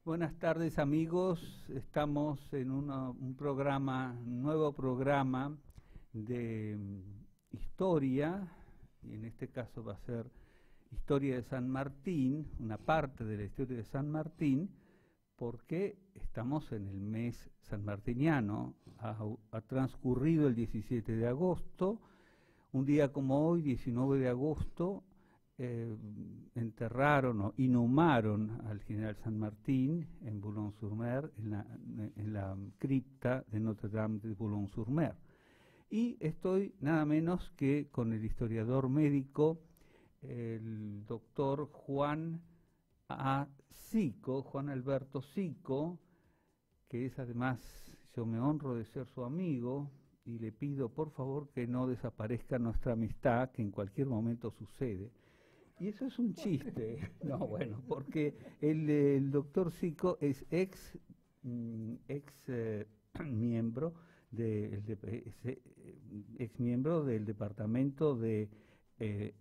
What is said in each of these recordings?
Buenas tardes amigos, estamos en un nuevo programa de historia, y en este caso va a ser Historia de San Martín, una parte de la historia de San Martín, porque estamos en el mes sanmartiniano, ha transcurrido el 17 de agosto, un día como hoy, 19 de agosto, enterraron o inhumaron al general San Martín en Boulogne-sur-Mer, en la cripta de Notre Dame de Boulogne-sur-Mer. Y estoy nada menos que con el historiador médico, el doctor Juan Alberto Sico, que es además, yo me honro de ser su amigo, y le pido por favor que no desaparezca nuestra amistad, que en cualquier momento sucede. Y eso es un chiste, no, bueno, porque el doctor Sico es miembro ex miembro del departamento de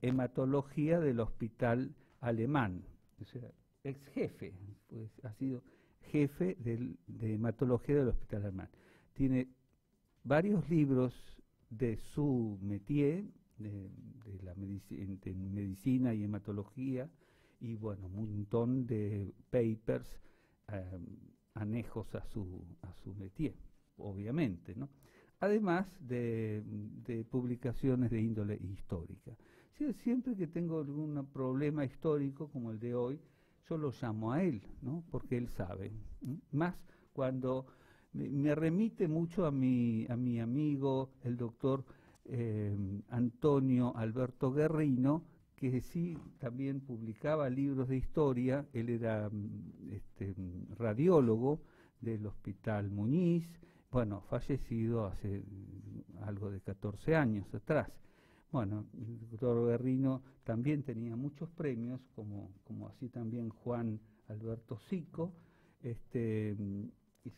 hematología del hospital alemán, o sea, ex jefe, pues ha sido jefe de hematología del hospital alemán. Tiene varios libros de su métier, de medicina y hematología, y bueno, un montón de papers anejos a su métier, obviamente, ¿no? Además de publicaciones de índole histórica. Siempre que tengo algún problema histórico como el de hoy, yo lo llamo a él, ¿no? Porque él sabe. Más cuando me remite mucho a mi amigo, el doctor Antonio Alberto Guerrino, que sí también publicaba libros de historia. Él era radiólogo del Hospital Muñiz, bueno, fallecido hace algo de 14 años atrás. Bueno, el doctor Guerrino también tenía muchos premios, como así también Juan Alberto Sico. Es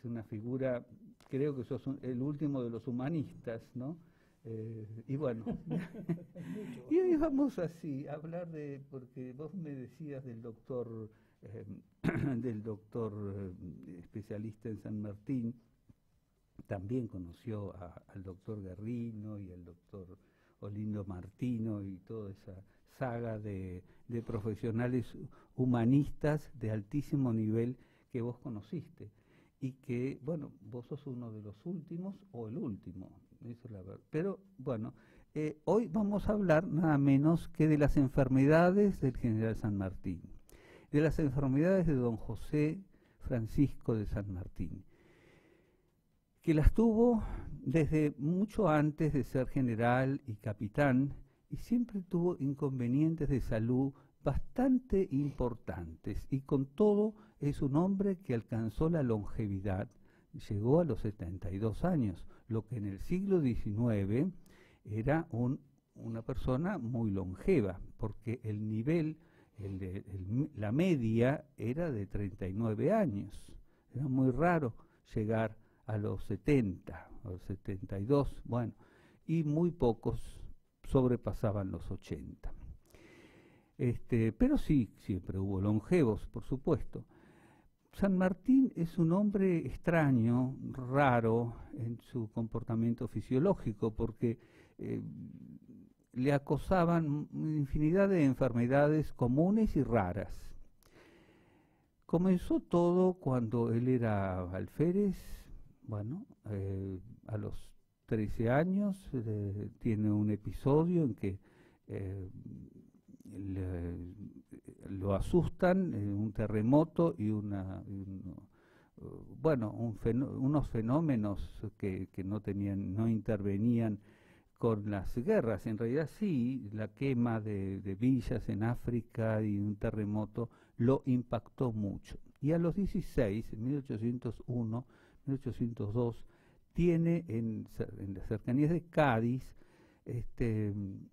una figura, creo que sos el último de los humanistas, ¿no? Y bueno, y hoy vamos así a hablar porque vos me decías del doctor, especialista en San Martín, también conoció al doctor Guerrino y al doctor Olindo Martino y toda esa saga de profesionales humanistas de altísimo nivel que vos conociste. Y que, bueno, vos sos uno de los últimos o el último, eso es la verdad. Pero bueno, hoy vamos a hablar nada menos que de las enfermedades del general San Martín, de las enfermedades de don José Francisco de San Martín, que las tuvo desde mucho antes de ser general y capitán, y siempre tuvo inconvenientes de salud bastante importantes, y con todo es un hombre que alcanzó la longevidad, llegó a los 72 años, lo que en el siglo XIX era una persona muy longeva, porque el nivel, la media era de 39 años, era muy raro llegar a los 70, a los 72, bueno, y muy pocos sobrepasaban los 80. Pero sí, siempre hubo longevos, por supuesto. San Martín es un hombre extraño, raro en su comportamiento fisiológico, porque le acosaban infinidad de enfermedades comunes y raras. Comenzó todo cuando él era alférez. Bueno, a los 13 años tiene un episodio en que lo asustan, un terremoto y unos fenómenos que no intervenían con las guerras. En realidad sí, la quema de villas en África y un terremoto lo impactó mucho. Y a los 16, en 1801, 1802, tiene en las cercanías de Cádiz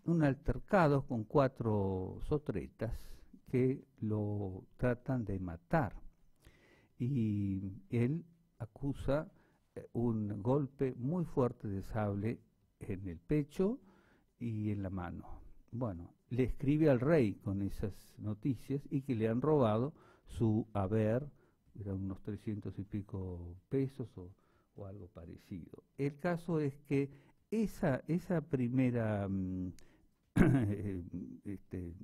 un altercado con 4 sotretas que lo tratan de matar. Y él acusa un golpe muy fuerte de sable en el pecho y en la mano. Bueno, le escribe al rey con esas noticias y que le han robado su haber, eran unos 300 y pico pesos o algo parecido. El caso es que esa primera este,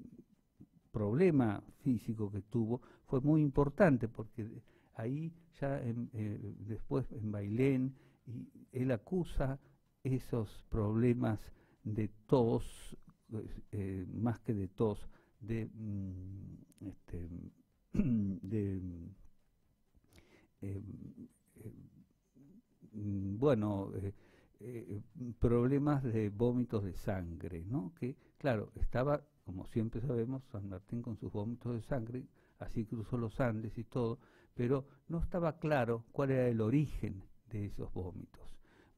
problema físico que tuvo fue muy importante porque ahí ya después en Bailén y él acusa esos problemas de tos, más que de tos, de eh, bueno, problemas de vómitos de sangre, ¿no? Que, claro, estaba, como siempre sabemos, San Martín con sus vómitos de sangre, así cruzó los Andes y todo, pero no estaba claro cuál era el origen de esos vómitos.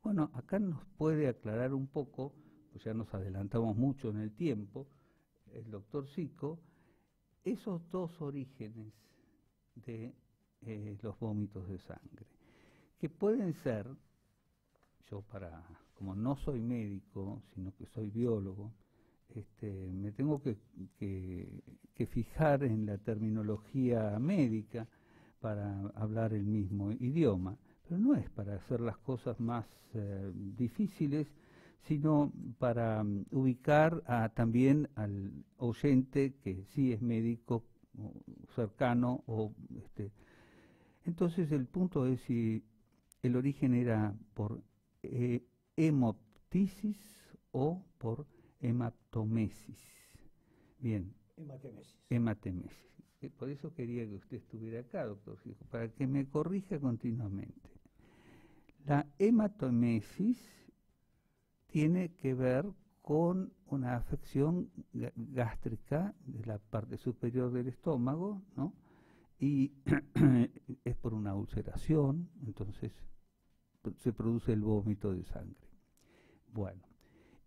Bueno, acá nos puede aclarar un poco, pues ya nos adelantamos mucho en el tiempo, el doctor Zico, esos dos orígenes de los vómitos de sangre, que pueden ser, yo como no soy médico, sino que soy biólogo, me tengo que fijar en la terminología médica para hablar el mismo idioma, pero no es para hacer las cosas más difíciles, sino para ubicar también al oyente que sí es médico cercano entonces el punto es si el origen era por hemoptisis o por hematomesis. Bien. Hematemesis. Por eso quería que usted estuviera acá, doctor, para que me corrija continuamente. La hematomesis tiene que ver con una afección gástrica de la parte superior del estómago, ¿no? Y es por una ulceración, entonces se produce el vómito de sangre. Bueno,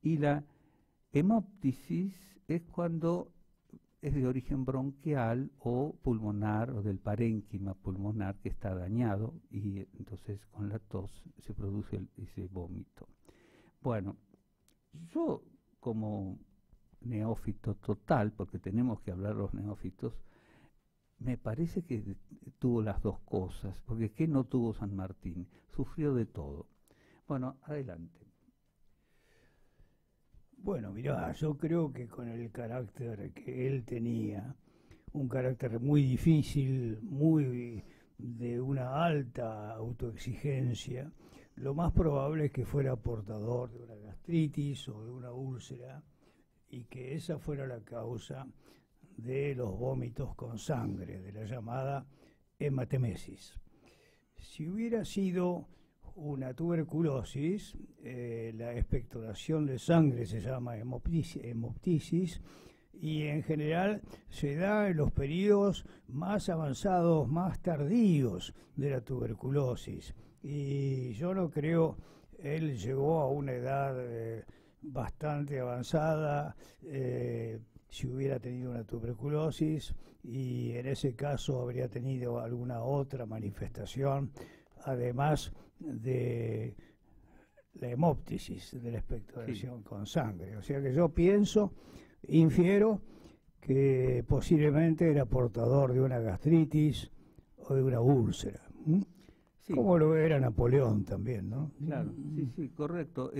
y la hemoptisis es cuando es de origen bronquial o pulmonar o del parénquima pulmonar que está dañado y entonces con la tos se produce ese vómito. Bueno, yo como neófito total, porque tenemos que hablar los neófitos, me parece que tuvo las dos cosas, porque ¿qué no tuvo San Martín? Sufrió de todo. Bueno, adelante. Bueno, mirá, yo creo que con el carácter que él tenía, un carácter muy difícil, muy de una alta autoexigencia, lo más probable es que fuera portador de una gastritis o de una úlcera y que esa fuera la causa de los vómitos con sangre, de la llamada hematemesis. Si hubiera sido una tuberculosis, la expectoración de sangre se llama hemoptisis y en general se da en los periodos más avanzados, más tardíos de la tuberculosis. Y yo no creo, él llegó a una edad bastante avanzada, si hubiera tenido una tuberculosis y en ese caso habría tenido alguna otra manifestación, además de la hemoptisis, de la expectoración con sangre. O sea que yo infiero que posiblemente era portador de una gastritis o de una úlcera. Sí. Como lo era Napoleón también, ¿no? Claro, sí, correcto.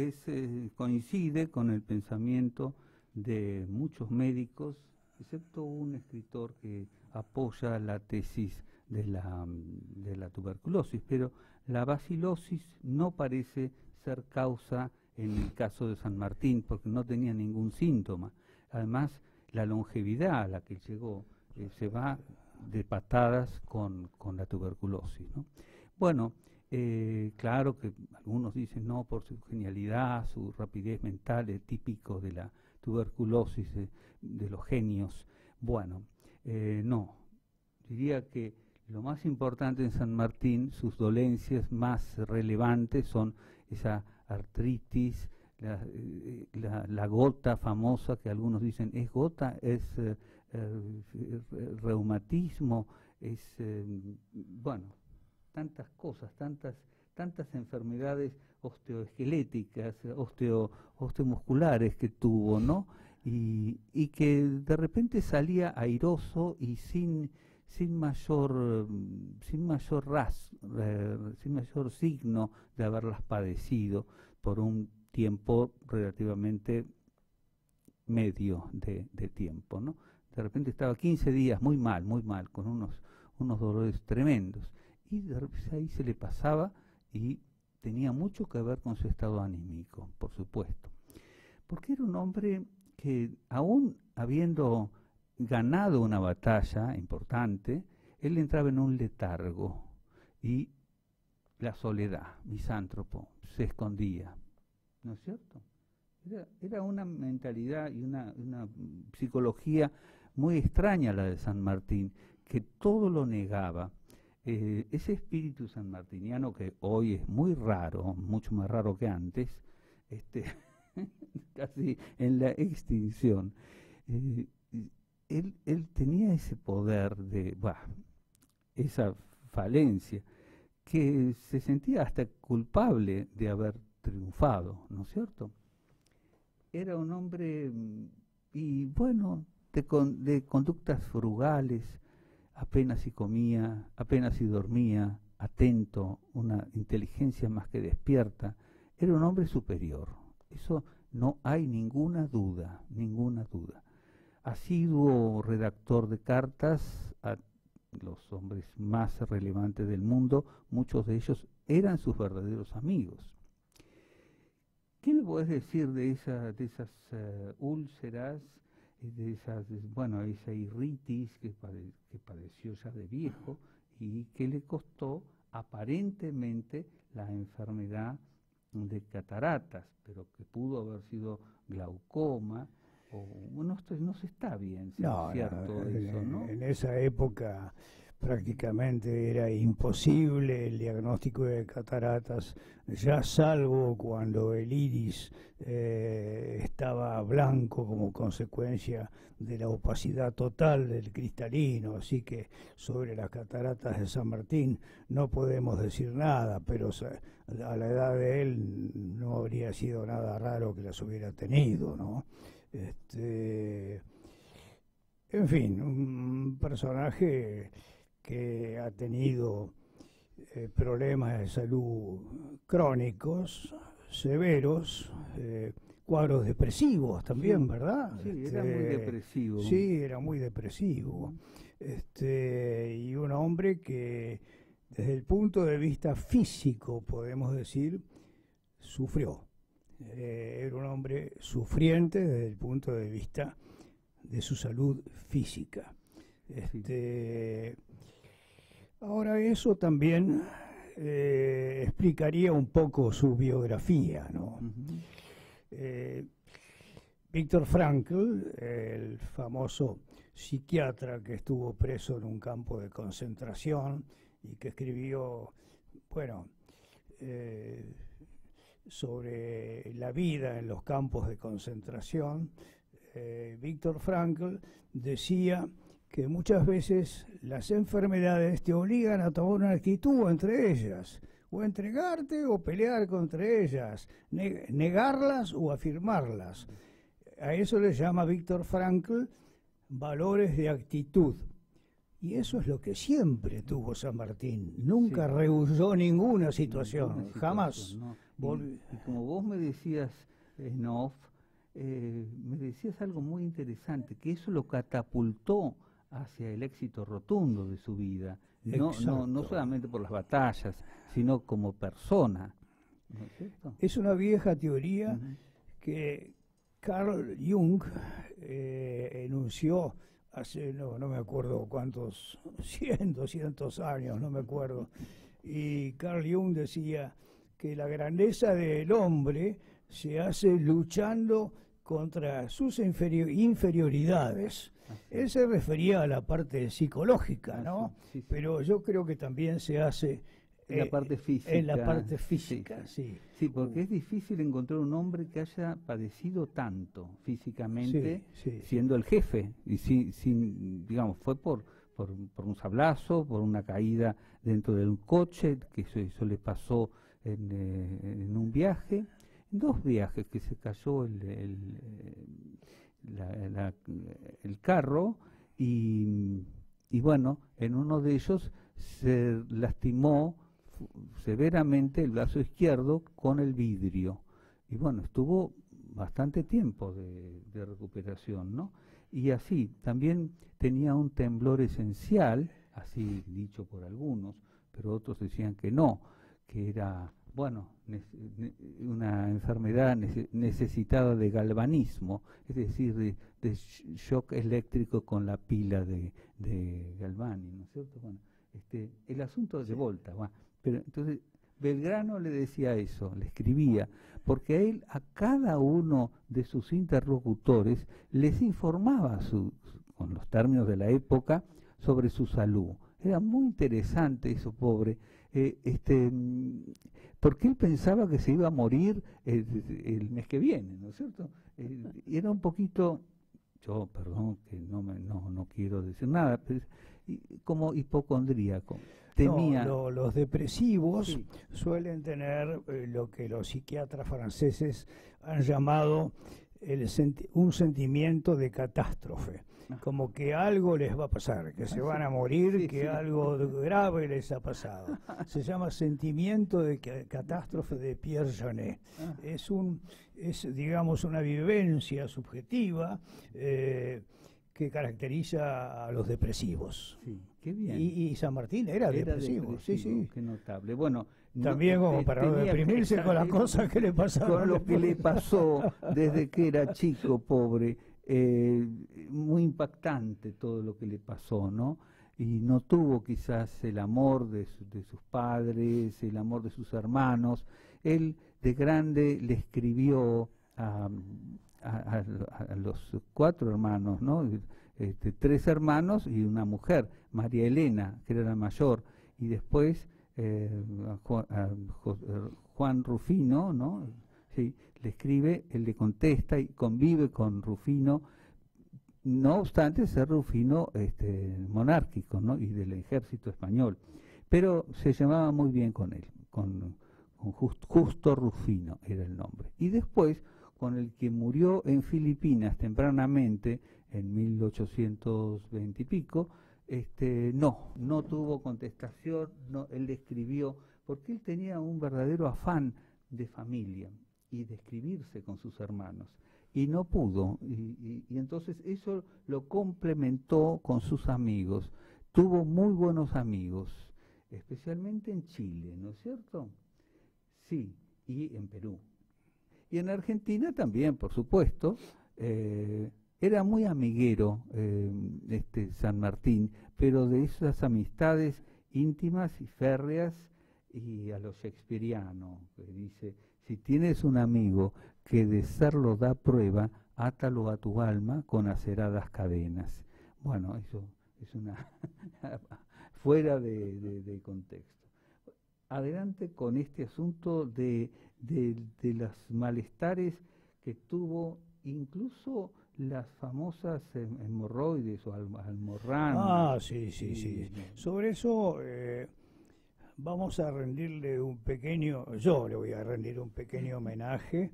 Coincide con el pensamiento de muchos médicos, excepto un escritor que apoya la tesis de la tuberculosis, pero la bacilosis no parece ser causa en el caso de San Martín, porque no tenía ningún síntoma. Además, la longevidad a la que llegó se va de patadas con la tuberculosis, ¿no? Bueno, claro que algunos dicen no por su genialidad, su rapidez mental, es típico de la tuberculosis, de los genios. Bueno, no, diría que lo más importante en San Martín, sus dolencias más relevantes son esa artritis, la gota famosa que algunos dicen es gota, es reumatismo, es, bueno, tantas cosas, tantas enfermedades osteoesqueléticas, osteomusculares que tuvo, ¿no? Y que de repente salía airoso y sin sin mayor signo de haberlas padecido por un tiempo relativamente medio de tiempo, ¿no? De repente estaba 15 días muy mal, con unos dolores tremendos, y ahí se le pasaba, y tenía mucho que ver con su estado anímico, por supuesto, porque era un hombre que, aún habiendo ganado una batalla importante, él entraba en un letargo, y la soledad, misántropo, se escondía, ¿no es cierto? Era una mentalidad y una psicología muy extraña la de San Martín, que todo lo negaba. Ese espíritu sanmartiniano, que hoy es muy raro, mucho más raro que antes, casi en la extinción, él tenía ese poder esa falencia, que se sentía hasta culpable de haber triunfado, ¿no es cierto? Era un hombre, y bueno, de conductas frugales, apenas si comía, apenas si dormía, atento, una inteligencia más que despierta. Era un hombre superior, eso no hay ninguna duda, ninguna duda. Asiduo redactor de cartas a los hombres más relevantes del mundo, muchos de ellos eran sus verdaderos amigos. ¿Qué me podés decir de esas úlceras, esa irritis que padeció ya de viejo y que le costó aparentemente la enfermedad de cataratas, pero que pudo haber sido glaucoma? No se está bien, si es cierto eso, ¿no? En esa época prácticamente era imposible el diagnóstico de cataratas, ya salvo cuando el iris estaba blanco como consecuencia de la opacidad total del cristalino, así que sobre las cataratas de San Martín no podemos decir nada, pero a la edad de él no habría sido nada raro que las hubiera tenido, ¿no? En fin, un personaje que ha tenido problemas de salud crónicos, severos, cuadros depresivos también, ¿verdad? Sí, era muy depresivo. Sí, era muy depresivo. Y un hombre que, desde el punto de vista físico, podemos decir, sufrió. Era un hombre sufriente desde el punto de vista de su salud física. Ahora, eso también explicaría un poco su biografía, ¿no? Víctor Frankl, el famoso psiquiatra que estuvo preso en un campo de concentración y que escribió, sobre la vida en los campos de concentración, Víctor Frankl decía que muchas veces las enfermedades te obligan a tomar una actitud entre ellas, o entregarte o pelear contra ellas, negarlas o afirmarlas. A eso le llama Víctor Frankl valores de actitud. Y eso es lo que siempre tuvo San Martín. Nunca rehuyó ninguna situación, jamás. ¿No? Y como vos me decías en off, me decías algo muy interesante, que eso lo catapultó hacia el éxito rotundo de su vida. No solamente por las batallas, sino como persona. ¿No es cierto? Es una vieja teoría que Carl Jung enunció hace, no me acuerdo cuántos, 100, 200 años, no me acuerdo. Y Carl Jung decía que la grandeza del hombre se hace luchando contra sus inferioridades. Él se refería a la parte psicológica, ¿no? Sí. Pero yo creo que también se hace en la parte física. En la parte física, sí. Sí, porque es difícil encontrar un hombre que haya padecido tanto físicamente, siendo el jefe, y sin digamos, fue por un sablazo, por una caída dentro de un coche, que eso le pasó en un viaje, en 2 viajes, que se cayó el carro, y y bueno, en uno de ellos se lastimó severamente el brazo izquierdo con el vidrio. Y bueno, estuvo bastante tiempo de recuperación, ¿no? Y así, también tenía un temblor esencial, así dicho por algunos, pero otros decían que no, que era, bueno, una enfermedad necesitada de galvanismo, es decir, de shock eléctrico con la pila de Galvani, ¿no es cierto? Bueno, el asunto de Volta, bueno, pero entonces Belgrano le decía eso, le escribía, porque a él, a cada uno de sus interlocutores, les informaba con los términos de la época sobre su salud. Era muy interesante eso, pobre, porque él pensaba que se iba a morir el mes que viene, ¿no es cierto? Y era un poquito, yo, perdón, que no quiero decir nada, pero como hipocondríaco. Temía. No, los depresivos Sí. suelen tener lo que los psiquiatras franceses han llamado un sentimiento de catástrofe, como que algo les va a pasar, que se van a morir, que algo grave les ha pasado. Se llama sentimiento de catástrofe de Pierre Janet. Es digamos una vivencia subjetiva que caracteriza a los depresivos. Sí, qué bien. Y San Martín era depresivo, sí. Qué notable. Bueno, también como para no deprimirse con las cosas que le pasaron. Con lo que le pasó desde que era chico, pobre. Muy impactante todo lo que le pasó, ¿no? Y no tuvo quizás el amor de sus padres, el amor de sus hermanos. Él de grande le escribió a los 4 hermanos, ¿no? 3 hermanos y una mujer, María Elena, que era la mayor, y después a Juan Rufino, ¿no? Sí, le escribe, él le contesta y convive con Rufino, no obstante ser Rufino monárquico, ¿no? Y del ejército español, pero se llamaba muy bien con él, con Justo Rufino era el nombre. Y después, con el que murió en Filipinas tempranamente, en 1820 y pico, no tuvo contestación, él le escribió, porque él tenía un verdadero afán de familia y de escribirse con sus hermanos, y no pudo, y entonces eso lo complementó con sus amigos. Tuvo muy buenos amigos, especialmente en Chile, ¿no es cierto? Sí, y en Perú. Y en Argentina también, por supuesto. Era muy amiguero San Martín, pero de esas amistades íntimas y férreas y a lo shakespeariano, que dice, si tienes un amigo que de serlo da prueba, átalo a tu alma con aceradas cadenas. Bueno, eso es una fuera de contexto. Adelante con este asunto de los malestares que tuvo incluso las famosas hemorroides o almorranas. Sí. Sobre eso vamos a rendirle yo le voy a rendir un pequeño homenaje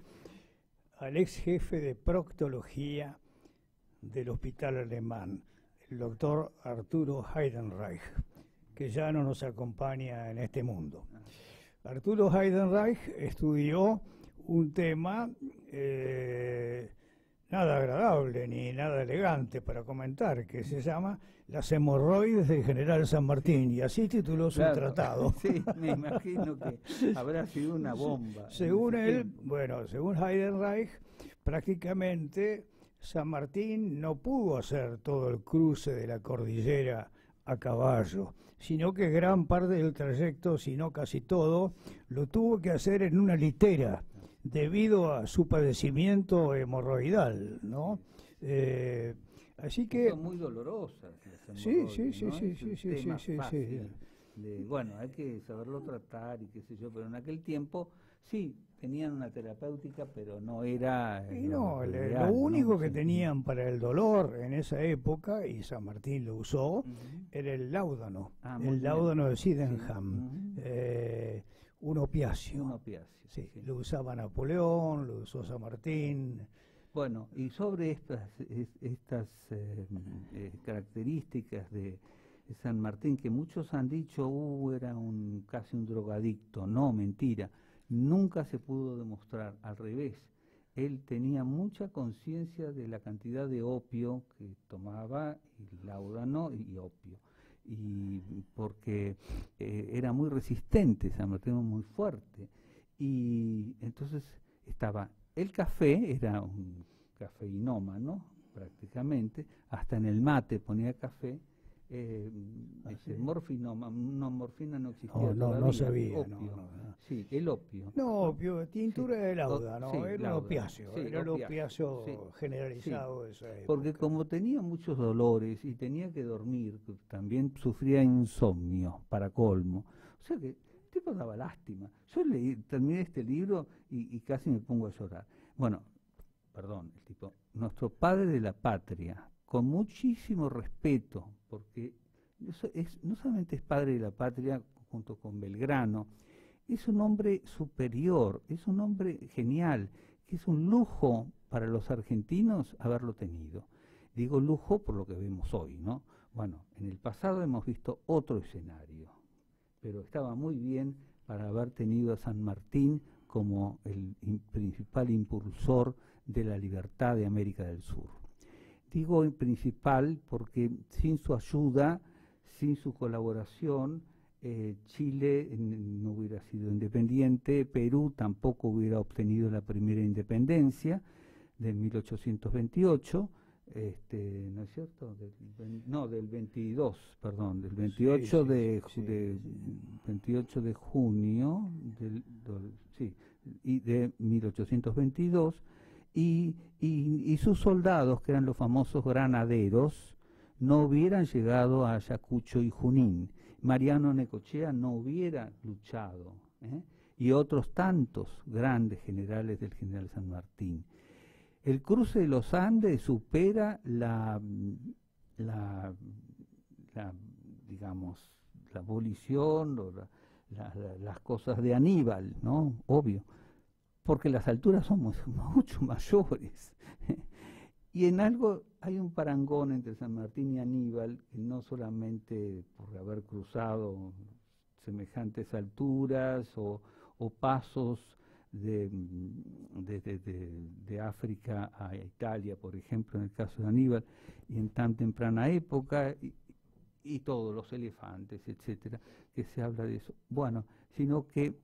al ex jefe de proctología del Hospital Alemán, el doctor Arturo Heidenreich, que ya no nos acompaña en este mundo. Arturo Heidenreich estudió un tema nada agradable ni nada elegante para comentar, que se llama Las hemorroides del general San Martín, y así tituló su tratado. Sí, me imagino que habrá sido una bomba. Según él, según Heidenreich, prácticamente San Martín no pudo hacer todo el cruce de la cordillera a caballo, sino que gran parte del trayecto, si no casi todo, lo tuvo que hacer en una litera, debido a su padecimiento hemorroidal, ¿no? Así que... Son muy dolorosas las Sí. Bueno, hay que saberlo tratar y qué sé yo, pero en aquel tiempo sí, tenían una terapéutica, pero no era... lo único que tenían para el dolor en esa época, y San Martín lo usó, era el láudano, de Sydenham, un opiáceo. Sí, lo usaba Napoleón, lo usó San Martín. Bueno, y sobre estas características San Martín, que muchos han dicho, era casi un drogadicto. No, mentira. Nunca se pudo demostrar, al revés. Él tenía mucha conciencia de la cantidad de opio que tomaba, y láudano y opio. Y porque era muy resistente, San Martín, muy fuerte. Y entonces estaba, el café era un cafeinómano, prácticamente, hasta en el mate ponía café. Morfina no existía todavía. No sabía. Opio. No. Sí, el opio. No, opio, tintura de láudano, sí, era un opiáceo, sí, era el opiáceo sí, generalizado sí, de esa época. porque como tenía muchos dolores y tenía que dormir, también sufría insomnio, para colmo. O sea que el tipo daba lástima. Yo terminé este libro y casi me pongo a llorar. Bueno, perdón, el tipo, nuestro padre de la patria, con muchísimo respeto, porque no solamente es padre de la patria junto con Belgrano, es un hombre superior, es un hombre genial, que es un lujo para los argentinos haberlo tenido. Digo lujo por lo que vemos hoy, ¿no? Bueno, en el pasado hemos visto otro escenario, pero estaba muy bien para haber tenido a San Martín como el principal impulsor de la libertad de América del Sur. Digo en principal porque sin su ayuda, sin su colaboración, Chile no hubiera sido independiente, Perú tampoco hubiera obtenido la primera independencia de 1828, ¿no es cierto? Del 22, perdón, del 28 28 de junio y de 1822, y sus soldados, que eran los famosos granaderos, no hubieran llegado a Ayacucho y Junín. Mariano Necochea no hubiera luchado, y otros tantos grandes generales del general San Martín. El cruce de los Andes supera digamos, la abolición o las cosas de Aníbal, ¿no? Obvio, porque las alturas son mucho mayores. Y en algo hay un parangón entre San Martín y Aníbal, que no solamente por haber cruzado semejantes alturas o pasos de África a Italia, por ejemplo, en el caso de Aníbal, y en tan temprana época, y todos los elefantes, etcétera, que se habla de eso. Bueno, sino que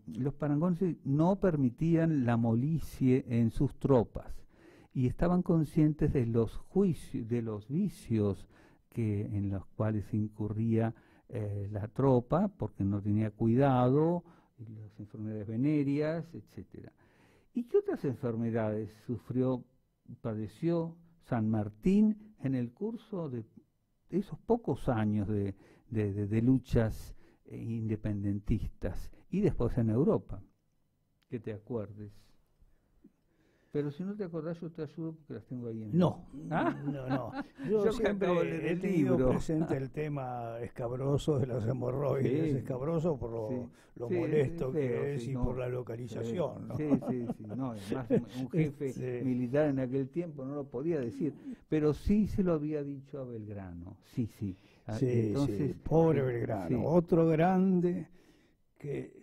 los parangones no permitían la molicie en sus tropas, y estaban conscientes de los juicios, de los vicios en los cuales incurría la tropa, porque no tenía cuidado, las enfermedades venéreas, etcétera. ¿Y qué otras enfermedades padeció San Martín en el curso de esos pocos años de luchas independentistas y después en Europa? Que te acuerdes. Pero si no te acordás, yo te ayudo porque las tengo ahí en No. Yo siempre he tenido presente el tema escabroso de las hemorroides, escabroso por lo molesto que es y por la localización. ¿no? Sí, no, además un jefe militar en aquel tiempo no lo podía decir, pero sí se lo había dicho a Belgrano, sí. Entonces, pobre Belgrano, otro grande que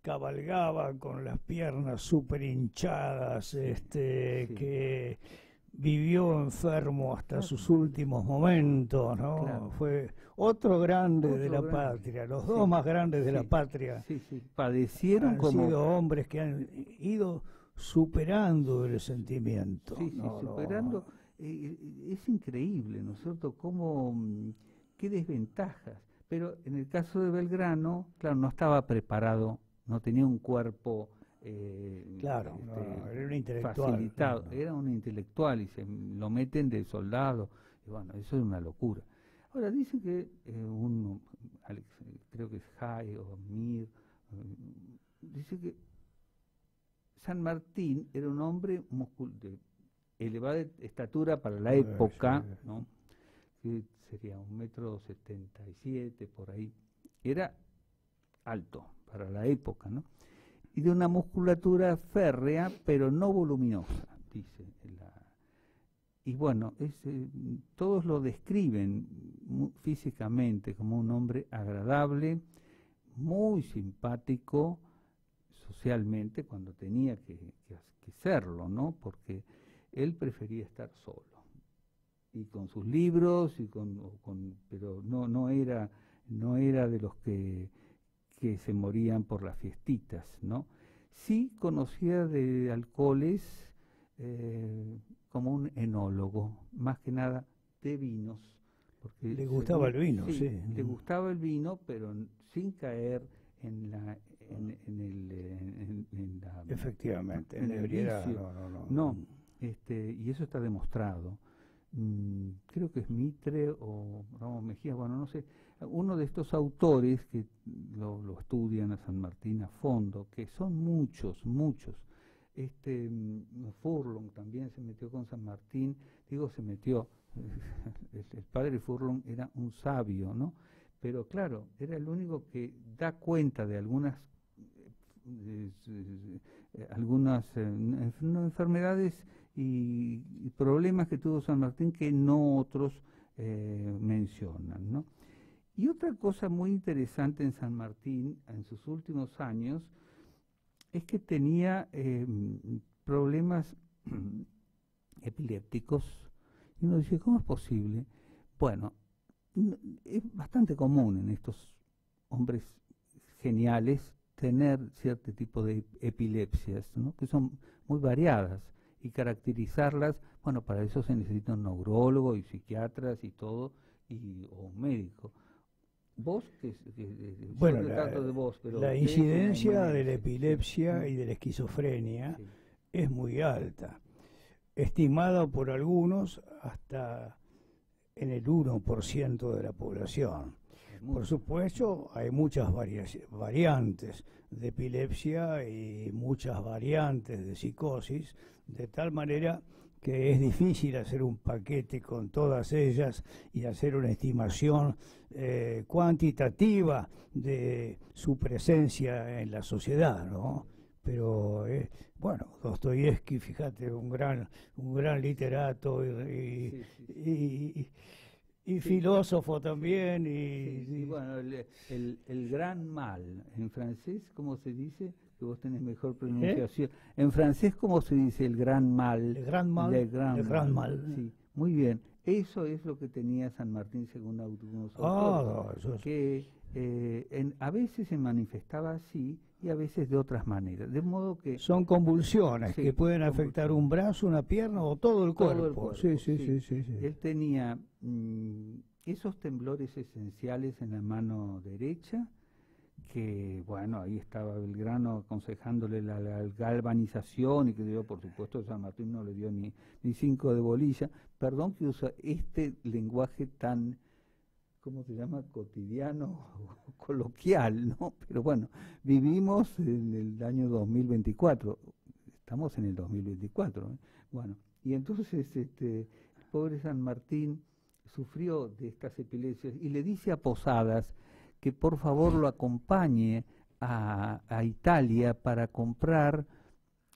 cabalgaba con las piernas súper hinchadas, que vivió enfermo hasta sus últimos momentos, ¿no? Claro. Fue otro grande de la patria, los dos más grandes de la patria. Padecieron han sido hombres que han ido superando el sentimiento. Superando. Es increíble, ¿no es cierto? Qué desventajas. Pero en el caso de Belgrano, claro, no estaba preparado, no tenía un cuerpo era un intelectual, facilitado, era un intelectual y se lo meten de soldado, y bueno, eso es una locura. Ahora dicen que creo que es Jai o Mir, dice que San Martín era un hombre de elevada estatura para la época, ¿no? Que sería 1,77 m por ahí, era alto para la época, ¿no? Y de una musculatura férrea, pero no voluminosa, dice. y bueno, todos lo describen físicamente como un hombre agradable, muy simpático socialmente cuando tenía que serlo, ¿no? Porque él prefería estar solo y con sus libros pero no era de los que se morían por las fiestitas, ¿no? Sí conocía de alcoholes como un enólogo, más que nada de vinos. Porque le gustaba el vino, sí. Le gustaba el vino, pero sin caer en la efectivamente, en en el ebriedad, vicio. no. Y eso está demostrado. Creo que es Mitre o Ramos Mejía, bueno, no sé, uno de estos autores que lo estudian a San Martín a fondo, que son muchos. Furlong también se metió con San Martín, se metió, el padre Furlong era un sabio, ¿no? Pero claro, era el único que da cuenta de algunas enfermedades y problemas que tuvo San Martín que no otros mencionan, ¿no? Y otra cosa muy interesante en San Martín en sus últimos años es que tenía problemas epilépticos. Y uno dice, ¿cómo es posible? Bueno, es bastante común en estos hombres geniales tener cierto tipo de epilepsias, ¿no? Que son muy variadas, y caracterizarlas, bueno, para eso se necesita un neurólogo y psiquiatras y todo, o un médico. Vos, bueno, de vos, pero la incidencia de la epilepsia y de la esquizofrenia es muy alta, estimada por algunos hasta en el 1% de la población. Por supuesto, hay muchas variantes de epilepsia y muchas variantes de psicosis, de tal manera que es difícil hacer un paquete con todas ellas y hacer una estimación cuantitativa de su presencia en la sociedad, ¿no? Pero bueno, Dostoyevsky, fíjate, un gran literato y filósofo también. Y bueno, el gran mal, en francés, ¿cómo se dice? Que vos tenés mejor pronunciación. En francés, ¿cómo se dice el gran mal? El gran mal. El gran mal. Sí, muy bien. Eso es lo que tenía San Martín según algunos autores, que a veces se manifestaba así y a veces de otras maneras. De modo que son convulsiones que pueden afectar un brazo, una pierna o todo el cuerpo. Sí. Él tenía esos temblores esenciales en la mano derecha, que bueno, ahí estaba Belgrano aconsejándole la galvanización, y que dio, por supuesto, San Martín no le dio ni 5 de bolilla. Perdón que usa este lenguaje tan, ¿cómo se llama?, cotidiano, coloquial, ¿no? Pero bueno, vivimos en el año 2024, estamos en el 2024, ¿eh? Bueno, y entonces el pobre San Martín sufrió de estas epilepsias y le dice a Posadas que por favor lo acompañe a Italia para comprar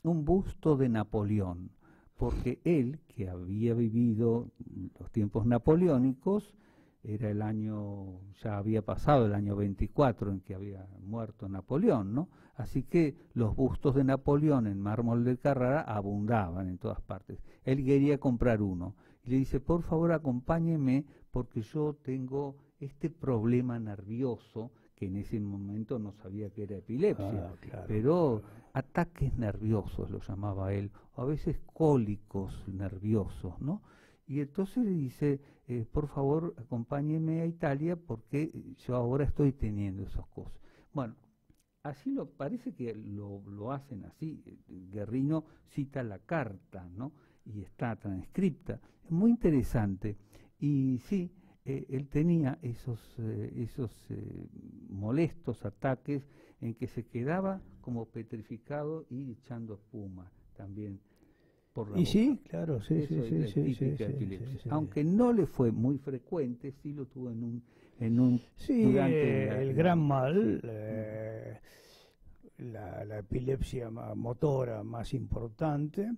un busto de Napoleón, porque él, que había vivido los tiempos napoleónicos, era el año, ya había pasado el año 24 en que había muerto Napoleón, ¿no? Así que los bustos de Napoleón en mármol de Carrara abundaban en todas partes. Él quería comprar uno y le dice, por favor acompáñeme porque yo tengo este problema nervioso, que en ese momento no sabía que era epilepsia, pero ataques nerviosos lo llamaba él, o a veces cólicos nerviosos, ¿no? Y entonces le dice, por favor, acompáñeme a Italia porque yo ahora estoy teniendo esas cosas. Bueno, así parece que lo hacen así. Guerrino cita la carta, ¿no? Y está transcripta. Es muy interesante. Y sí, él tenía esos molestos ataques en que se quedaba como petrificado y echando espuma también. Y sí, claro, sí. Aunque no le fue muy frecuente, sí lo tuvo en un durante el gran mal, la epilepsia motora más importante,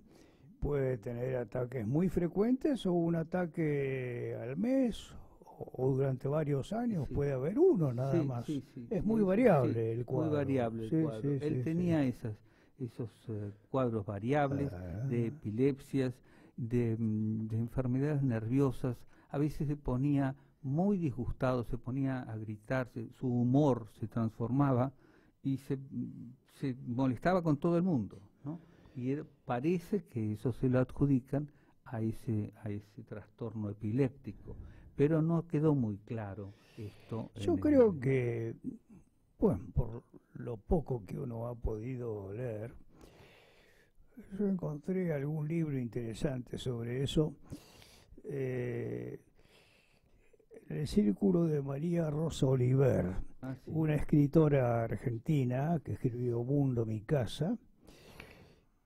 puede tener ataques muy frecuentes o un ataque al mes o durante varios años, Sí. puede haber uno nada Sí, más. sí, sí, Es sí, muy sí, variable el cuadro. Muy variable el Sí, cuadro. sí, Él sí, tenía sí. esos cuadros variables de epilepsias, de enfermedades nerviosas. A veces se ponía muy disgustado, se ponía a gritar, su humor se transformaba y se molestaba con todo el mundo, ¿no? Y parece que eso se lo adjudican a ese trastorno epiléptico, pero no quedó muy claro esto. Yo creo que, bueno, por lo poco que uno ha podido leer, yo encontré algún libro interesante sobre eso. El Círculo de María Rosa Oliver, Sí. una escritora argentina que escribió Mundo, mi casa,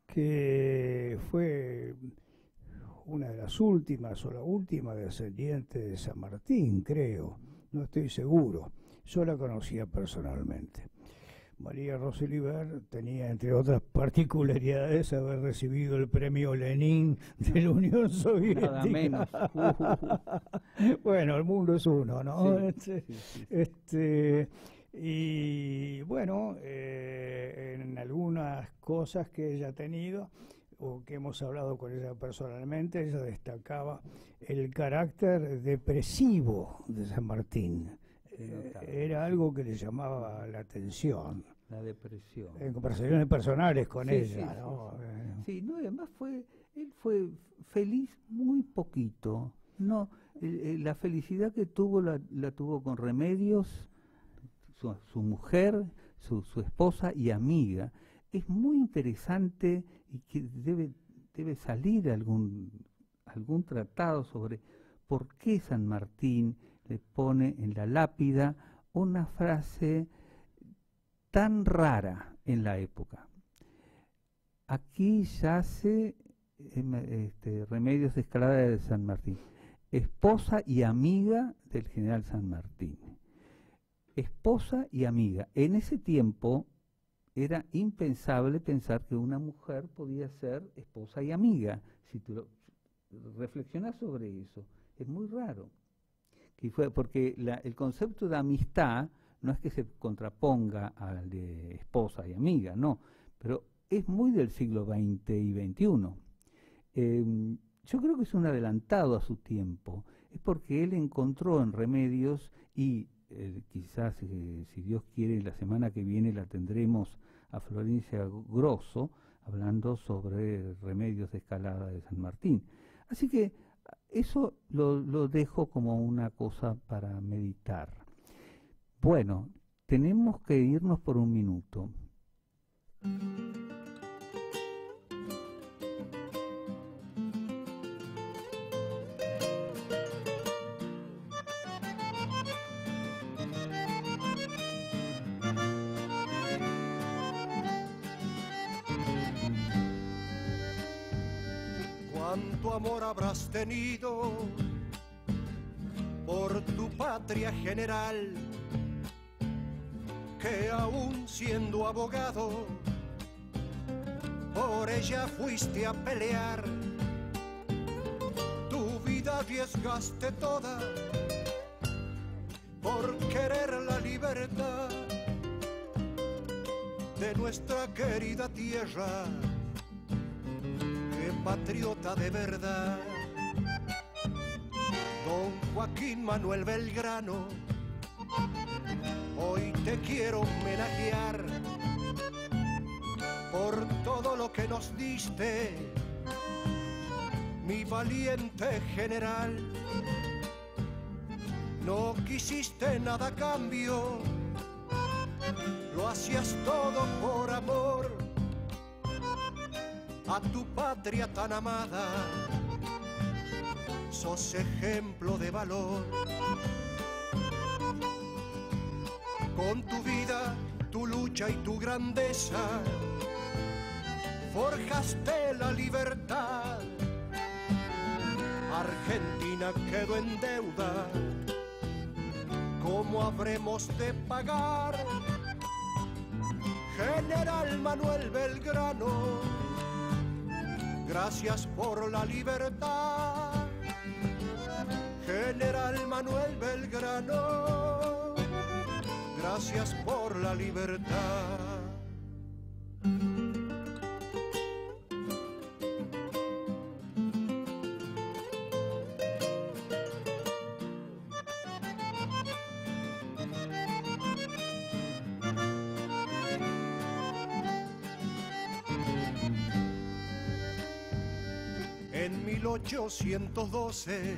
que fue una de las últimas o la última descendiente de San Martín, creo, no estoy seguro. Yo la conocía personalmente. María Rosa Oliver tenía, entre otras particularidades, haber recibido el premio Lenin de la Unión Soviética. Nada menos. Bueno, el mundo es uno, ¿no? Sí, sí. Y bueno, en algunas cosas que ella ha tenido o que hemos hablado con ella personalmente, ella destacaba el carácter depresivo de San Martín. Era algo que le llamaba la atención. La depresión. En conversaciones personales con Sí, ella, sí, ¿no? Sí, no, además él fue feliz muy poquito. No, la felicidad que tuvo la tuvo con Remedios, su mujer, su esposa y amiga. Es muy interesante y que debe salir algún tratado sobre por qué San Martín le pone en la lápida una frase tan rara en la época. Aquí yace Remedios de Escalada de San Martín, esposa y amiga del general San Martín. Esposa y amiga. En ese tiempo era impensable pensar que una mujer podía ser esposa y amiga. Si tú reflexionas sobre eso, es muy raro. Porque el concepto de amistad no es que se contraponga al de esposa y amiga, no, pero es muy del siglo XX y XXI. Yo creo que es un adelantado a su tiempo, es porque él encontró en Remedios y quizás, si Dios quiere, la semana que viene la tendremos a Florencia Grosso, hablando sobre Remedios de Escalada de San Martín. Así que eso lo dejo como una cosa para meditar. Bueno, tenemos que irnos por un minuto. ¿Cuánto amor habrás tenido por tu patria general, que aún siendo abogado por ella fuiste a pelear? Tu vida arriesgaste toda por querer la libertad de nuestra querida tierra. ¡Qué patriota de verdad! Don Joaquín Manuel Belgrano, hoy te quiero homenajear por todo lo que nos diste, mi valiente general. No quisiste nada a cambio, lo hacías todo por amor a tu patria tan amada. Sos ejemplo de valor. Con tu vida, tu lucha y tu grandeza, forjaste la libertad. Argentina quedó en deuda, ¿cómo habremos de pagar? General Manuel Belgrano, Gracias por la libertad, General Manuel Belgrano. Gracias por la libertad. En 1812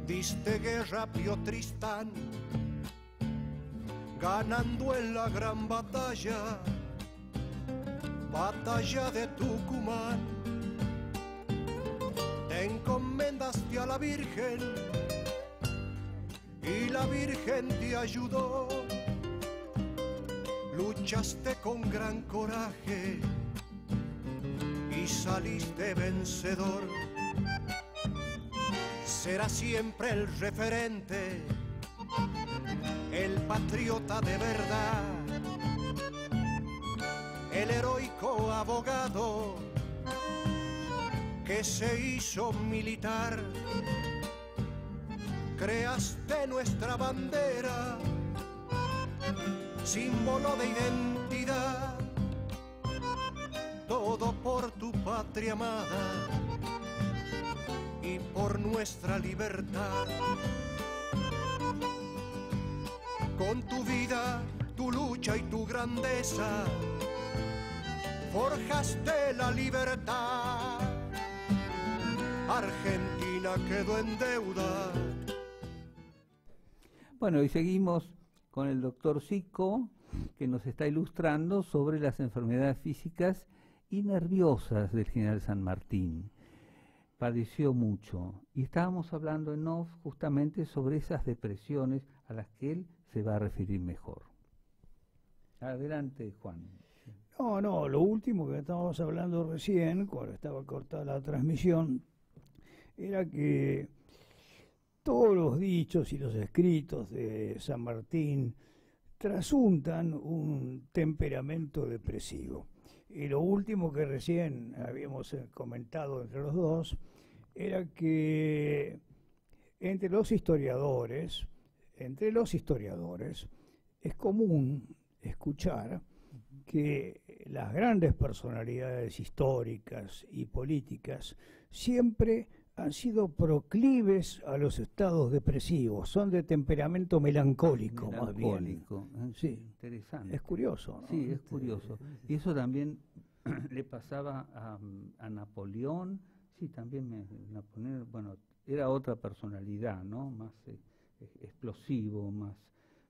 diste guerra a Pío Tristán, ganando en la gran batalla, batalla de Tucumán. Te encomendaste a la Virgen y la Virgen te ayudó. Luchaste con gran coraje y saliste vencedor. Será siempre el referente, el patriota de verdad, el heroico abogado que se hizo militar. Creaste nuestra bandera, símbolo de identidad, todo por tu patria amada y por nuestra libertad. Con tu vida, tu lucha y tu grandeza, forjaste la libertad. Argentina quedó en deuda. Bueno, y seguimos con el doctor Zico, que nos está ilustrando sobre las enfermedades físicas y nerviosas del general San Martín. Padeció mucho y estábamos hablando en off justamente sobre esas depresiones a las que él se va a referir mejor. Adelante, Juan. No, lo último que estábamos hablando recién, cuando estaba cortada la transmisión, era que todos los dichos y los escritos de San Martín trasuntan un temperamento depresivo. Y lo último que recién habíamos comentado entre los dos era que entre los historiadores es común escuchar que las grandes personalidades históricas y políticas siempre han sido proclives a los estados depresivos, son de temperamento melancólico, más bien. Sí, interesante. Es curioso, ¿no? Sí, es curioso. Y eso también le pasaba a Napoleón. Sí, también Napoleón, bueno, era otra personalidad, ¿no? Más explosivo, más...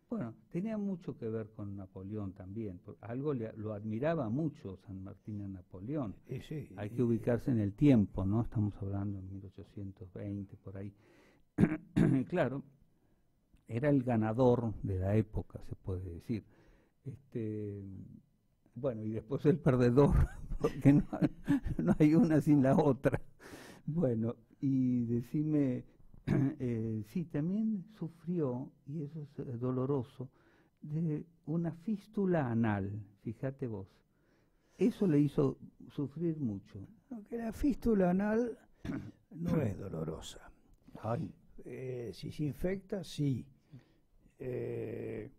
Bueno, tenía mucho que ver con Napoleón también. Algo lo admiraba mucho San Martín a Napoleón. Sí, hay que ubicarse en el tiempo, ¿no? Estamos hablando en 1820, por ahí. Claro, era el ganador de la época, se puede decir. Bueno, y después el perdedor, porque no hay una sin la otra. Bueno, y decime... sí, también sufrió, y eso es doloroso, de una fístula anal, fíjate vos. Eso le hizo sufrir mucho. Aunque la fístula anal no es dolorosa. Ay. Si se infecta, sí. En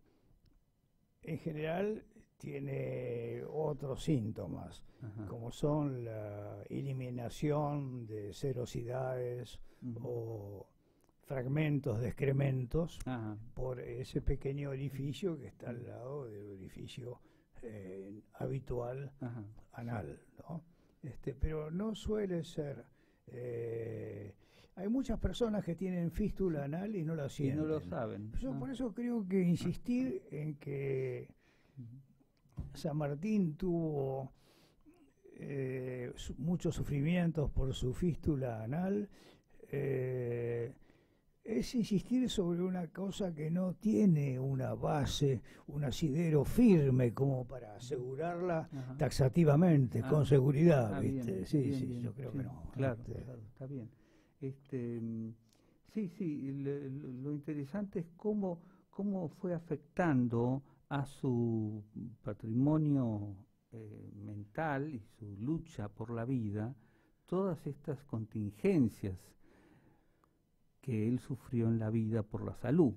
general tiene otros síntomas, Ajá. como son la eliminación de serosidades o fragmentos de excrementos por ese pequeño orificio que está al lado del orificio habitual anal, ¿no? Pero no suele ser. Hay muchas personas que tienen fístula anal y no la sienten. Y no lo saben. Yo por eso creo que insistir en que San Martín tuvo muchos sufrimientos por su fístula anal, es insistir sobre una cosa que no tiene una base, un asidero firme como para asegurarla taxativamente, con seguridad, ¿viste? Bien, sí, bien, sí, bien, yo creo que no. Claro, claro, está bien. Sí, lo interesante es cómo fue afectando a su patrimonio mental y su lucha por la vida, todas estas contingencias que él sufrió en la vida por la salud,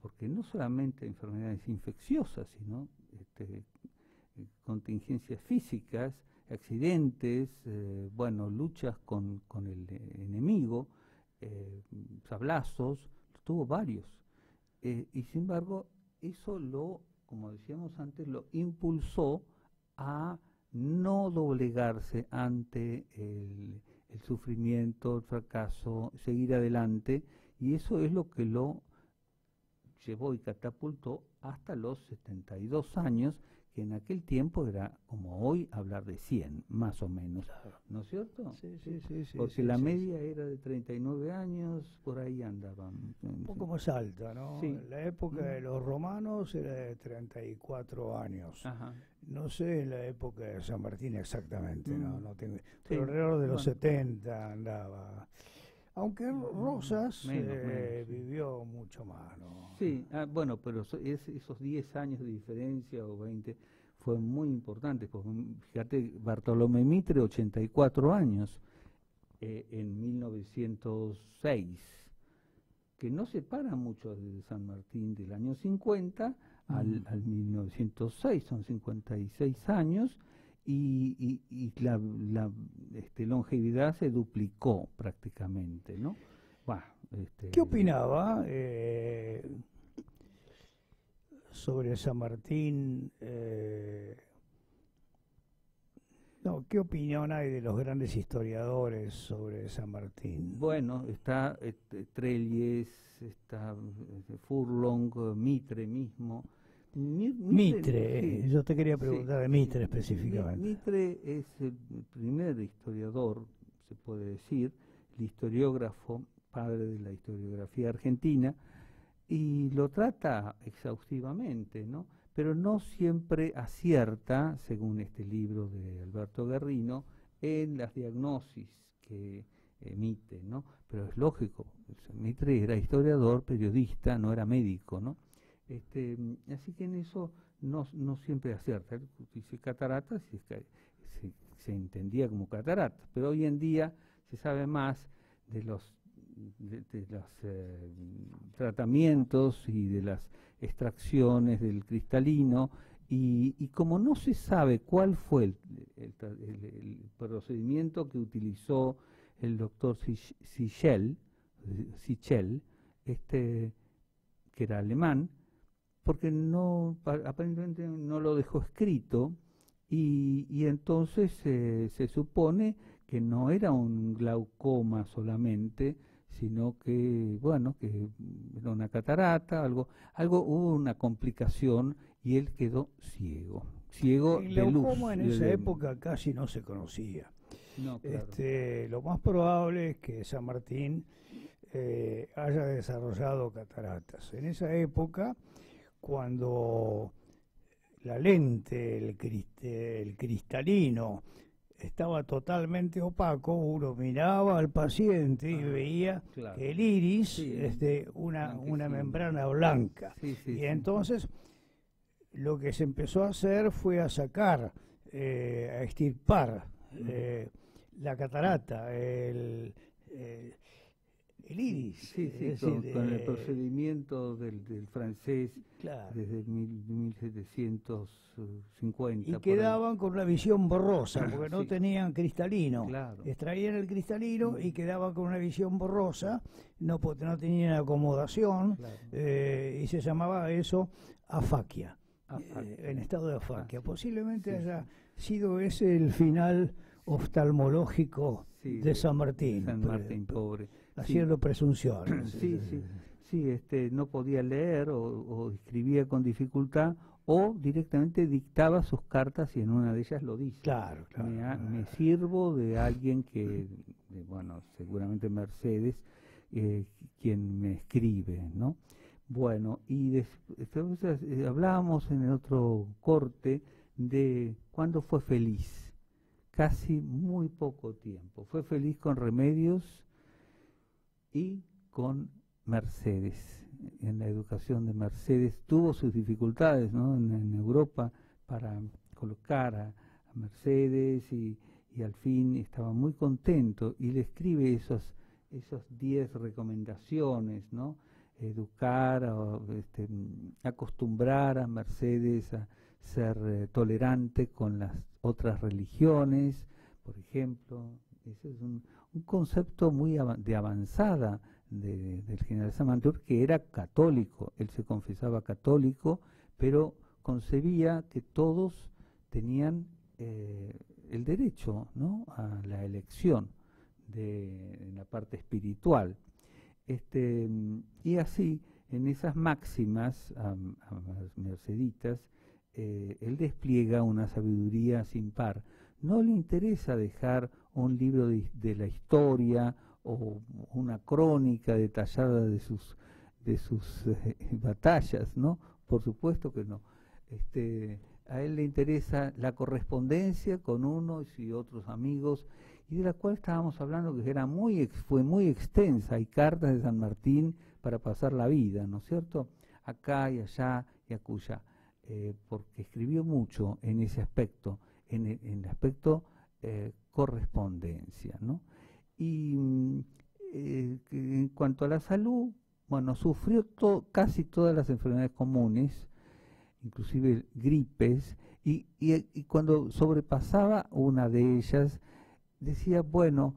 porque no solamente enfermedades infecciosas, sino contingencias físicas, accidentes, luchas con el enemigo, sablazos, tuvo varios. Y sin embargo, eso como decíamos antes, lo impulsó a no doblegarse ante el sufrimiento, el fracaso, seguir adelante, y eso es lo que lo llevó y catapultó hasta los 72 años, que en aquel tiempo era como hoy hablar de 100, más o menos, ¿no es cierto? Sí. Porque la media era de 39 años, por ahí andaban. Un poco más alta, ¿no? Sí. La época de los romanos era de 34 años. Ajá. No sé en la época de San Martín exactamente, no tengo, pero Sí, alrededor de los 70 andaba. Aunque Rosas menos, sí. vivió mucho más, ¿no? Sí, pero esos 10 años de diferencia o 20 fueron muy importantes, porque fíjate, Bartolomé Mitre, 84 años, en 1906, que no separa mucho de San Martín del año 50 al 1906, son 56 años, y la longevidad se duplicó prácticamente, ¿no? ¿Qué opinaba sobre San Martín? ¿Qué opinión hay de los grandes historiadores sobre San Martín? Bueno, está Trelles, está Furlong, Mitre mismo. Mitre, sí, yo te quería preguntar de Mitre sí, específicamente. Mitre es el primer historiador, se puede decir, el historiógrafo, padre de la historiografía argentina, y lo trata exhaustivamente, ¿no? Pero no siempre acierta, según este libro de Alberto Guerrino, en las diagnosis que emite, ¿no? Pero es lógico, Mitre era historiador, periodista, no era médico, ¿no? Así que en eso no siempre acierta. Él dice cataratas y se entendía como cataratas, pero hoy en día se sabe más de los tratamientos y de las extracciones del cristalino, y como no se sabe cuál fue el procedimiento que utilizó el doctor Sichel, que era alemán, porque aparentemente no lo dejó escrito, y entonces se supone que no era un glaucoma solamente, sino que, que era una catarata, hubo una complicación y él quedó ciego. El glaucoma en esa época casi no se conocía. No, claro. Lo más probable es que San Martín haya desarrollado cataratas. En esa época, cuando la lente, el cristalino, estaba totalmente opaco, uno miraba al paciente y veía que el iris es de una membrana blanca. Y entonces lo que se empezó a hacer fue a sacar, a extirpar la catarata, el iris. Con el procedimiento del francés, claro, desde 1750. Y quedaban con una visión borrosa, porque no tenían cristalino. Claro. Extraían el cristalino y quedaban con una visión borrosa, no tenían acomodación, claro. Y se llamaba eso afaquia, en estado de afaquia. Posiblemente haya sido ese el final oftalmológico de San Martín. San Martín, pobre. Haciendo presunciones. Sí, no podía leer o escribía con dificultad, o directamente dictaba sus cartas y en una de ellas lo dice. Claro. Me sirvo de alguien que, seguramente Mercedes, quien me escribe, ¿no? Bueno, y después hablábamos en el otro corte de cuándo fue feliz. Casi muy poco tiempo. Fue feliz con Remedios y con Mercedes. En la educación de Mercedes tuvo sus dificultades, ¿no? En Europa colocar a Mercedes y al fin estaba muy contento y le escribe esos 10 recomendaciones, ¿no? Educar, acostumbrar a Mercedes a ser tolerante con las otras religiones, por ejemplo. Ese es un concepto muy de avanzada del general Samantur, que era católico. Él se confesaba católico, pero concebía que todos tenían el derecho, ¿no?, a la elección en la parte espiritual. Y así, en esas máximas merceditas, él despliega una sabiduría sin par. No le interesa dejar un libro de la historia o una crónica detallada de sus batallas, ¿no? Por supuesto que no. A él le interesa la correspondencia con unos y otros amigos, y de la cual estábamos hablando, que fue muy extensa. Hay cartas de San Martín para pasar la vida, ¿no es cierto? Acá y allá y acullá, porque escribió mucho en ese aspecto, en el aspecto correspondencia, ¿no? Y en cuanto a la salud, bueno, sufrió casi todas las enfermedades comunes, inclusive gripes, y cuando sobrepasaba una de ellas, decía, bueno,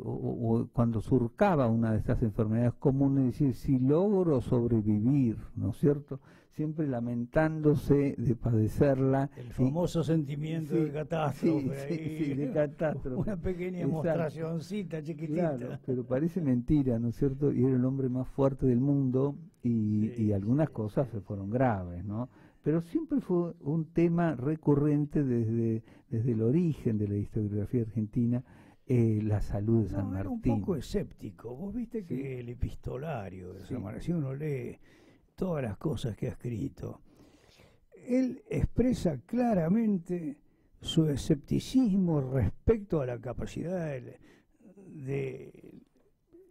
o cuando surcaba una de estas enfermedades comunes, decir, si logro sobrevivir, ¿no es cierto? Siempre lamentándose de padecerla. El famoso sentimiento de catástrofe. Sí, de catástrofe. Una pequeña demostracioncita chiquitita. Claro, pero parece mentira, ¿no es cierto? Y era el hombre más fuerte del mundo y algunas cosas se fueron graves, ¿no? Pero siempre fue un tema recurrente desde el origen de la historiografía argentina, la salud de San Martín. Era un poco escéptico. Vos viste que el epistolario de San Martín, si uno lee todas las cosas que ha escrito, él expresa claramente su escepticismo respecto a la capacidad de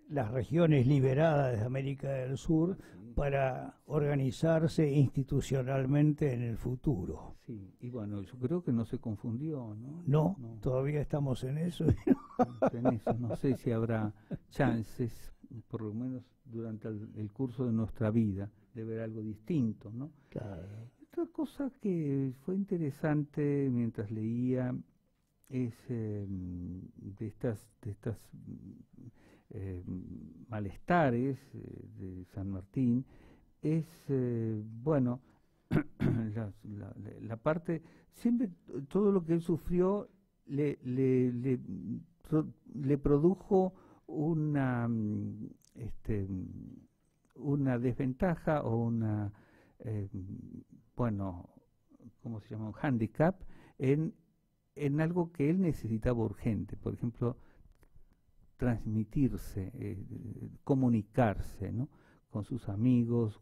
las regiones liberadas de América del Sur para organizarse institucionalmente en el futuro. Sí, y bueno, yo creo que no se confundió, ¿no? No, todavía estamos en eso. No sé si habrá chances, por lo menos durante el curso de nuestra vida, de ver algo distinto, ¿no? Claro. Otra cosa que fue interesante mientras leía es de estas malestares de San Martín, es, bueno, la parte, siempre todo lo que él sufrió le produjo una desventaja o bueno, ¿cómo se llama? Un handicap en algo que él necesitaba urgente. Por ejemplo, transmitirse, comunicarse, ¿no?, con sus amigos,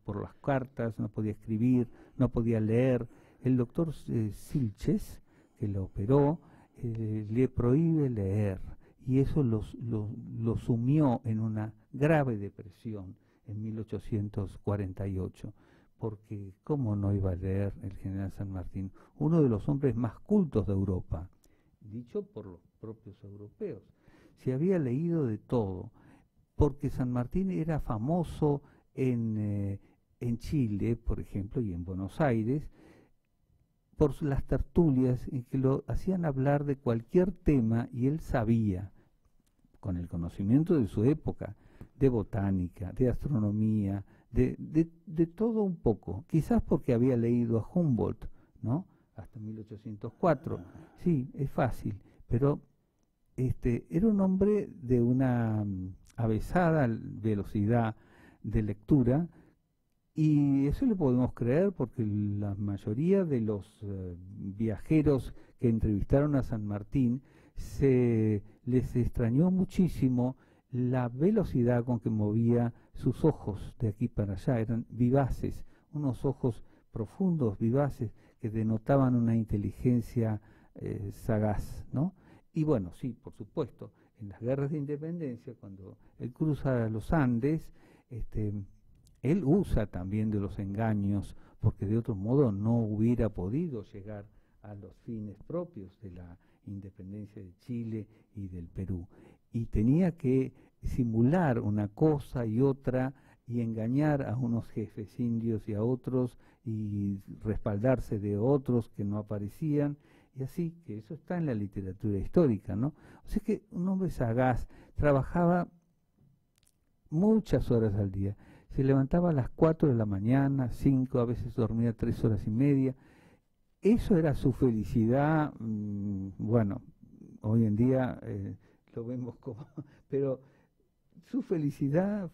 por las cartas. No podía escribir, no podía leer. El doctor Silches, que lo operó, le prohíbe leer, y eso lo sumió en una grave depresión en 1848, porque ¿cómo no iba a leer el general San Martín? Uno de los hombres más cultos de Europa, dicho por los propios europeos. Se había leído de todo, porque San Martín era famoso en Chile, por ejemplo, y en Buenos Aires, por las tertulias en que lo hacían hablar de cualquier tema, y él sabía, con el conocimiento de su época, de botánica, de astronomía, de todo un poco, quizás porque había leído a Humboldt, ¿no?, hasta 1804. Sí, es fácil, pero era un hombre de una avesada velocidad de lectura, y eso le podemos creer porque la mayoría de los viajeros que entrevistaron a San Martín les extrañó muchísimo la velocidad con que movía sus ojos de aquí para allá. Eran vivaces, unos ojos profundos, vivaces, que denotaban una inteligencia sagaz, ¿no? Y bueno, sí, por supuesto, en las guerras de independencia, cuando él cruza los Andes, él usa también de los engaños, porque de otro modo no hubiera podido llegar a los fines propios de la independencia de Chile y del Perú. Y tenía que simular una cosa y otra y engañar a unos jefes indios y a otros y respaldarse de otros que no aparecían, y así, que eso está en la literatura histórica, ¿no? O sea que un hombre sagaz, trabajaba muchas horas al día, se levantaba a las 4 de la mañana, 5, a veces dormía 3 horas y media. Eso era su felicidad. Bueno, hoy en día lo vemos como, pero su felicidad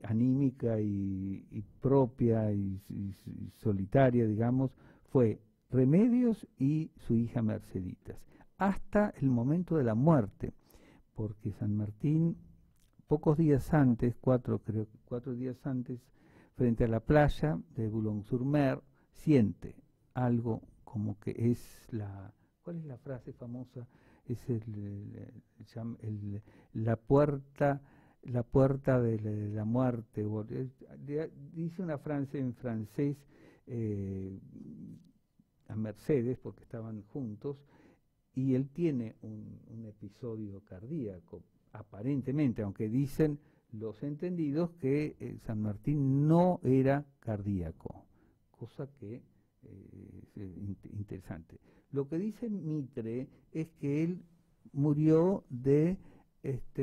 anímica y propia y solitaria, digamos, fue Remedios y su hija Merceditas, hasta el momento de la muerte, porque San Martín, pocos días antes, 4 días antes, frente a la playa de Boulogne-sur-Mer, siente algo como que es ¿cuál es la frase famosa? Es la puerta de la muerte. Dice una frase en francés a Mercedes, porque estaban juntos, y él tiene un episodio cardíaco, aparentemente, aunque dicen los entendidos que San Martín no era cardíaco, cosa que es interesante. Lo que dice Mitre es que él murió de esta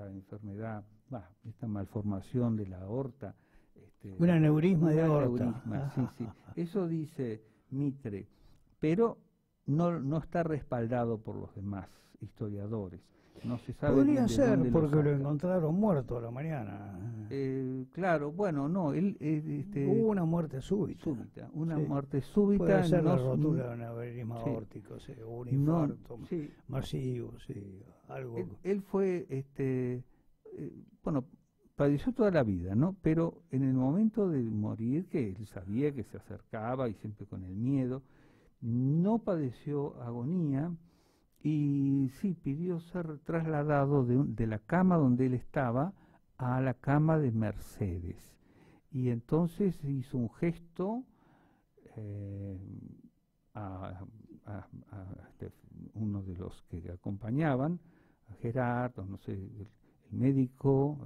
enfermedad, esta malformación de la aorta. Un aneurisma de aorta. Aneurisma, sí. Eso dice Mitre, pero no está respaldado por los demás historiadores. No se sabe. Podría ser porque lo encontraron muerto a la mañana. Claro, bueno, no, hubo una muerte súbita. Muerte súbita. Puede ser la rotura de un aneurisma aórtico, o un infarto masivo, algo. Él fue, padeció toda la vida, ¿no? Pero en el momento de morir, que él sabía que se acercaba y siempre con el miedo, no padeció agonía. Y sí, pidió ser trasladado de la cama donde él estaba a la cama de Mercedes. Y entonces hizo un gesto a uno de los que le acompañaban, a Gerardo, no sé, el médico,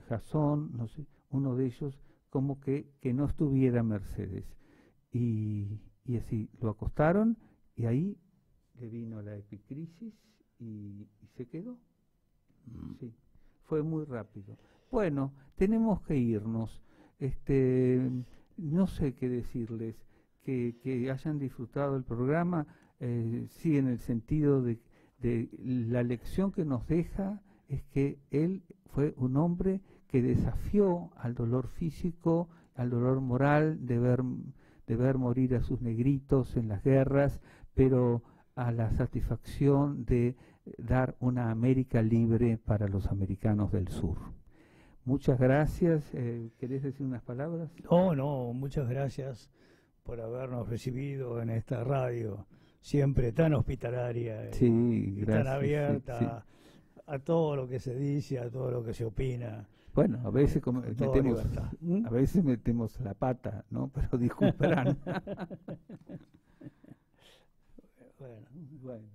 Jasón, no sé, uno de ellos, como que no estuviera Mercedes. Y así lo acostaron y ahí le vino la epicrisis y se quedó. Sí, fue muy rápido. Bueno, tenemos que irnos. No sé qué decirles, que hayan disfrutado el programa, sí, en el sentido de la lección que nos deja es que él fue un hombre que desafió al dolor físico, al dolor moral de ver morir a sus negritos en las guerras, pero a la satisfacción de dar una América libre para los americanos del sur. Muchas gracias. ¿Querés decir unas palabras? No, muchas gracias por habernos recibido en esta radio, siempre tan hospitalaria y tan abierta a todo lo que se dice, a todo lo que se opina. Bueno, a veces metemos la pata, ¿no? Pero disculparán. Bueno.